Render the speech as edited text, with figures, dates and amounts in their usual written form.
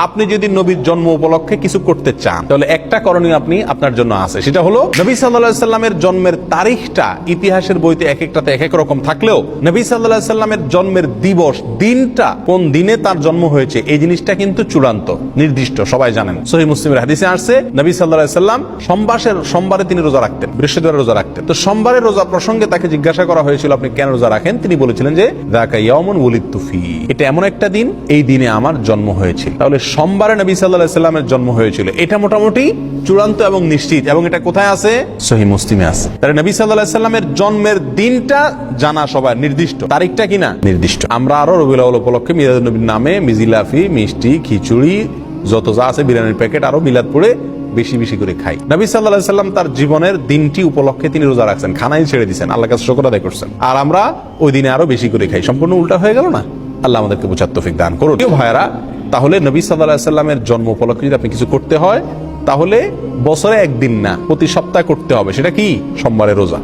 আপনি যদি নবীর জন্ম উপলক্ষে কিছু করতে চান, তাহলে একটা করণীয় আপনি আপনার জন্য আছে, সেটা হলো নবী সাল্লাল্লাহু আলাইহি সাল্লামের জন্মের তারিখটা ইতিহাসের বইতে এক একটাতে এক এক রকম থাকলেও নবী সাল্লাল্লাহু আলাইহি সাল্লামের জন্মের দিবস, দিনটা কোন দিনে তার জন্ম হয়েছে, এই জিনিসটা কিন্তু চূড়ান্ত, নির্দিষ্ট, সবাই জানেন। সহিহ মুসলিমের হাদিসে আসছে নবী সাল্লাল্লাহু আলাইহি সাল্লাম সোমবারে তিনি রোজা রাখতেন, বৃহস্পতিবার রোজা রাখতেন। তো সোমবারের রোজা প্রসঙ্গে তাকে জিজ্ঞাসা করা হয়েছিল, আপনি কেন রোজা রাখেন? তিনি বলেছিলেন যে যাকা ইয়াউমুন ওয়ালিদতু ফী, এটা এমন একটা দিন, এই দিনে আমার জন্ম হয়েছিল। তাহলে সোমবারে নবী সাল্লাল্লাহু আলাইহি সাল্লামের জন্ম হয়েছিল, এটা মোটামুটি চূড়ান্ত এবং নিশ্চিত, এবং এটা কোথায় আছে? সহিহ মুসলিমে আছে। তাহলে নবী সাল্লাল্লাহু আলাইহি সাল্লামের জন্মের দিনটা জানা সবার, নির্দিষ্ট, তারিখটা কিনা নির্দিষ্ট। আমরা আরো রবিউল আউয়াল উপলক্ষে মিলাদুন নবীর নামে মিজিলাফি, মিষ্টি, খিচুড়ি, যত যা আছে, বিরিয়ানির প্যাকেট, আরো মিলাদ পড়ে বেশি বেশি করে খাই। নবী সাল্লাল্লাহু আলাইহি সাল্লাম তার জীবনের দিনটি উপলক্ষে তিনি রোজা রাখছেন, খানাই ছেড়ে দিয়েছেন, আল্লাহর কাছে শুকর আদায় করছেন, আর আমরা ওই দিনে আরো বেশি করে খাই। সম্পূর্ণ উল্টা হয়ে গেল না? আল্লাহ আমাদেরকে বুঝার তৌফিক দান করুন। প্রিয় ভাইরা, তাহলে নবী সাল্লাল্লাহু আলাইহি সাল্লামের জন্ম উপলক্ষে যদি আপনি কিছু করতে হয়, তাহলে বছরে একদিন না, প্রতি সপ্তাহে করতে হবে। সেটা কি? সোমবারের রোজা।